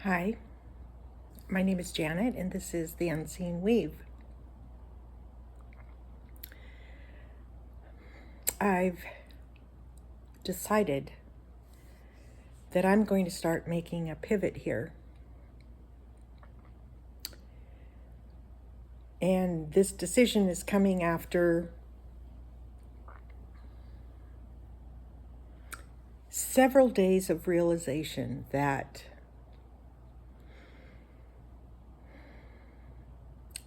Hi, my name is Janet, and this is The Unseen Weave. I've decided that I'm going to start making a pivot here. And this decision is coming after several days of realization that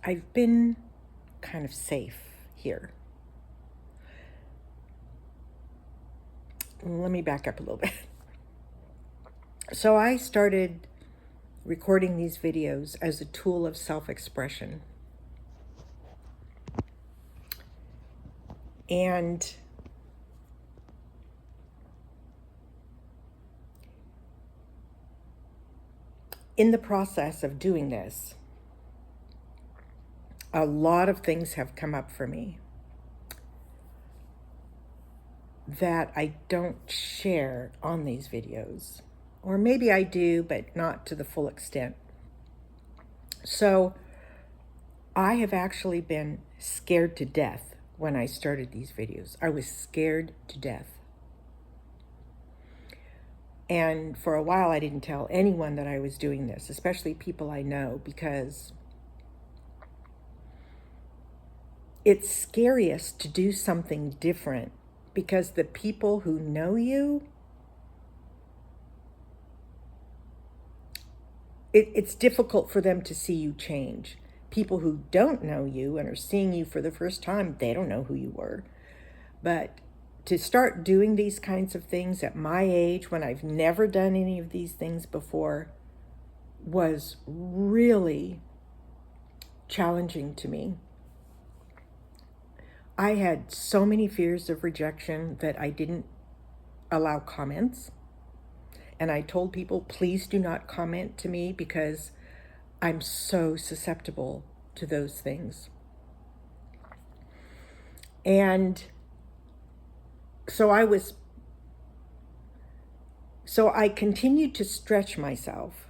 I've been kind of safe here. Let me back up a little bit. So I started recording these videos as a tool of self-expression. And in the process of doing this, a lot of things have come up for me that I don't share on these videos. Or maybe I do, but not to the full extent. So I have actually been scared to death when I started these videos. I was scared to death. And for a while, I didn't tell anyone that I was doing this, especially people I know, because it's scariest to do something different, because the people who know you, it's difficult for them to see you change. People who don't know you and are seeing you for the first time, they don't know who you were. But to start doing these kinds of things at my age, when I've never done any of these things before, was really challenging to me. I had so many fears of rejection that I didn't allow comments. And I told people, please do not comment to me because I'm so susceptible to those things. And so I continued to stretch myself,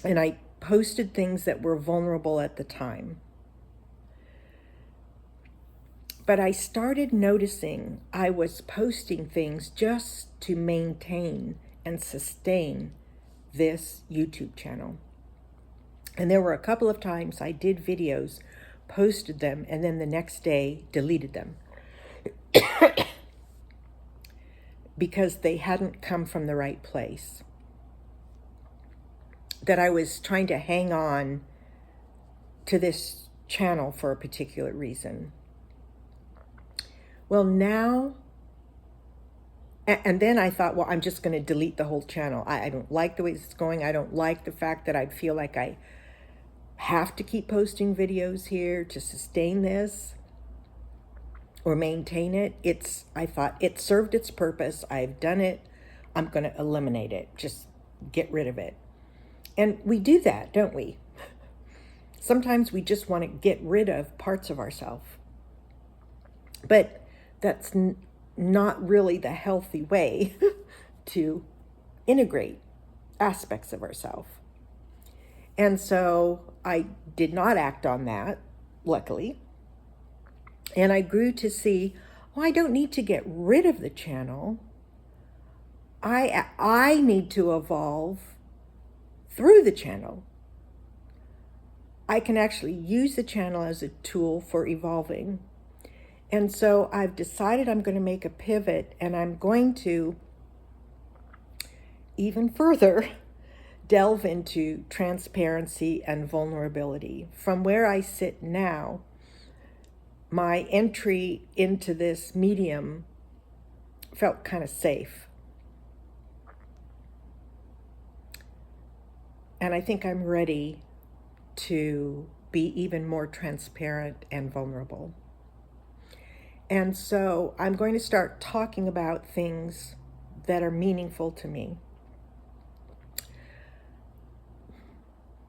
and I posted things that were vulnerable at the time. But I started noticing I was posting things just to maintain and sustain this YouTube channel. And there were a couple of times I did videos, posted them, and then the next day deleted them because they hadn't come from the right place. That I was trying to hang on to this channel for a particular reason. Well, now, and then I thought, well, I'm just going to delete the whole channel. I don't like the way this is going. I don't like the fact that I feel like I have to keep posting videos here to sustain this or maintain it. I thought it served its purpose. I've done it. I'm going to eliminate it. Just get rid of it. And we do that, don't we? Sometimes we just want to get rid of parts of ourselves. But that's not really the healthy way to integrate aspects of ourselves. And so I did not act on that, luckily. And I grew to see, I don't need to get rid of the channel. I need to evolve through the channel. I can actually use the channel as a tool for evolving. And so I've decided I'm going to make a pivot, and I'm going to even further delve into transparency and vulnerability. From where I sit now, my entry into this medium felt kind of safe. And I think I'm ready to be even more transparent and vulnerable. And so I'm going to start talking about things that are meaningful to me.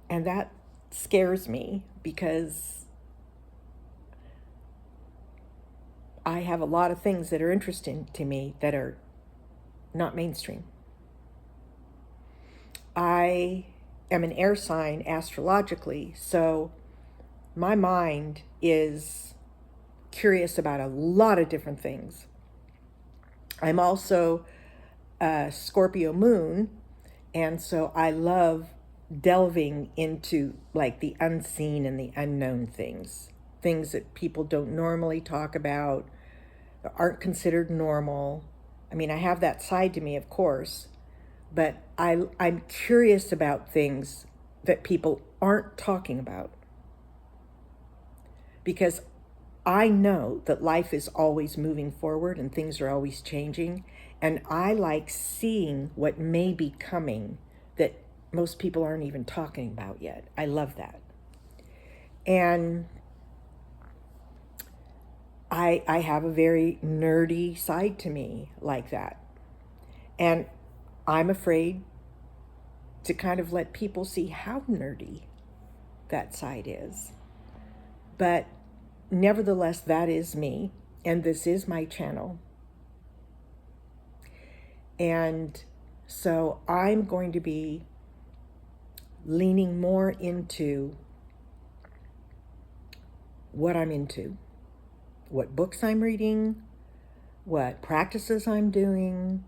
And that scares me because I have a lot of things that are interesting to me that are not mainstream. I am an air sign astrologically, so my mind is curious about a lot of different things. I'm also a Scorpio moon, and so I love delving into like the unseen and the unknown things, things that people don't normally talk about, aren't considered normal. I mean, I have that side to me, of course, but I'm curious about things that people aren't talking about, because I know that life is always moving forward and things are always changing. And I like seeing what may be coming that most people aren't even talking about yet. I love that. And I have a very nerdy side to me like that. And I'm afraid to kind of let people see how nerdy that side is. But nevertheless, that is me, and this is my channel. And so I'm going to be leaning more into what I'm into, what books I'm reading, what practices I'm doing,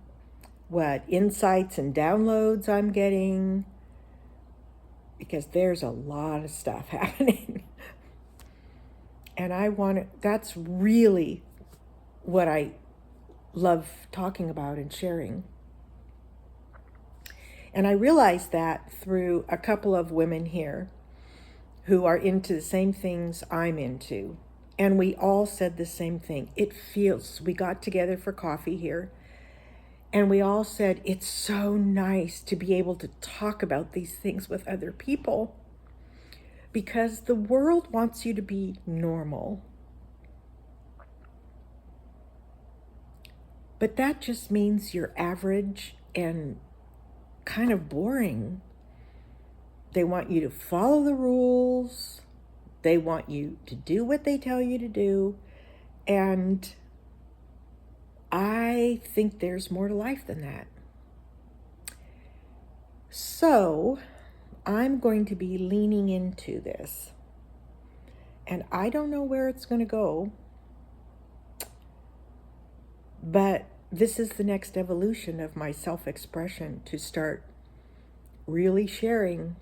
what insights and downloads I'm getting, because there's a lot of stuff happening. And that's really what I love talking about and sharing. And I realized that through a couple of women here who are into the same things I'm into. And we all said the same thing. We got together for coffee here, and we all said, it's so nice to be able to talk about these things with other people, because the world wants you to be normal. But that just means you're average and kind of boring. They want you to follow the rules. They want you to do what they tell you to do. And I think there's more to life than that. So I'm going to be leaning into this. And I don't know where it's going to go, but this is the next evolution of my self-expression, to start really sharing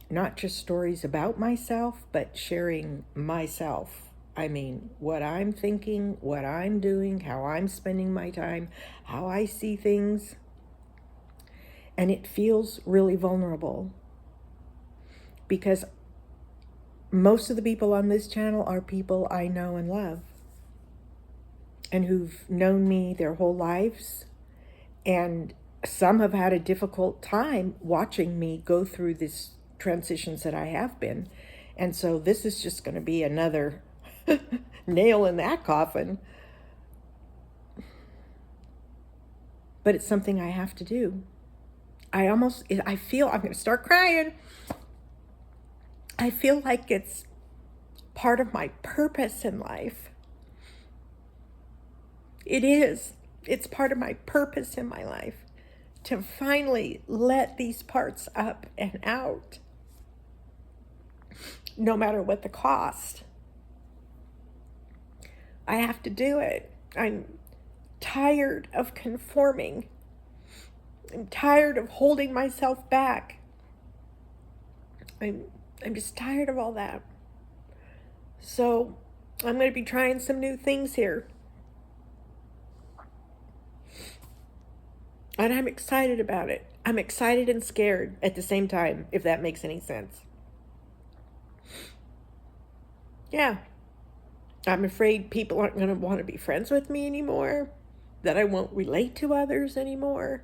not just stories about myself, but sharing myself. I mean, what I'm thinking, what I'm doing, how I'm spending my time, how I see things. And it feels really vulnerable, because most of the people on this channel are people I know and love, and who've known me their whole lives. And some have had a difficult time watching me go through these transitions that I have been. And so this is just going to be another nail in that coffin. But it's something I have to do. I feel I'm going to start crying. I feel like it's part of my purpose in life. It is. It's part of my purpose in my life, to finally let these parts up and out, no matter what the cost. I have to do it. I'm tired of conforming. I'm tired of holding myself back. I'm just tired of all that. So I'm going to be trying some new things here. And I'm excited about it. I'm excited and scared at the same time, if that makes any sense. Yeah. I'm afraid people aren't going to want to be friends with me anymore, that I won't relate to others anymore.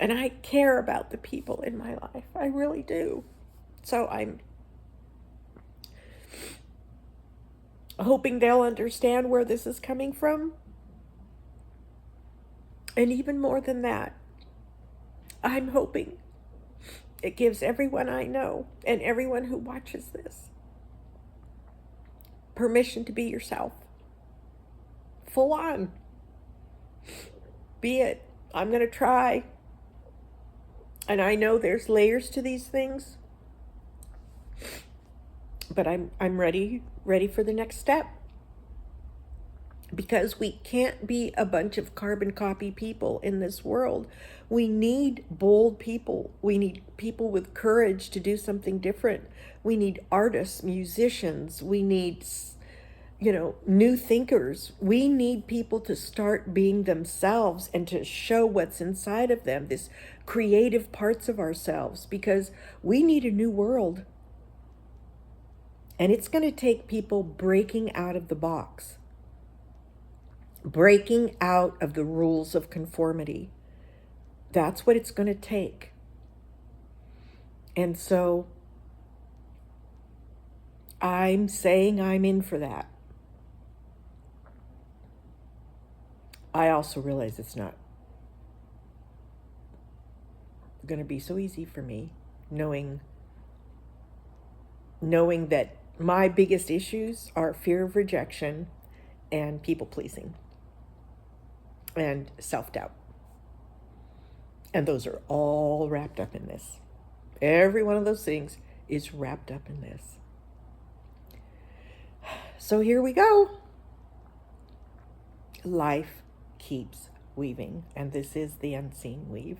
And I care about the people in my life. I really do. So I'm hoping they'll understand where this is coming from. And even more than that, I'm hoping it gives everyone I know and everyone who watches this permission to be yourself. Full on. Be it I'm going to try. And I know there's layers to these things, but I'm ready for the next step. Because we can't be a bunch of carbon copy people in this world. We need bold people. We need people with courage to do something different. We need artists, musicians. We need, new thinkers. We need people to start being themselves and to show what's inside of them, this creative parts of ourselves, because we need a new world. And it's going to take people breaking out of the box, breaking out of the rules of conformity. That's what it's going to take. And so I'm saying I'm in for that. I also realize it's not going to be so easy for me, knowing that my biggest issues are fear of rejection and people pleasing and self-doubt. And those are all wrapped up in this. Every one of those things is wrapped up in this. So here we go. Life keeps weaving, and this is the unseen weave.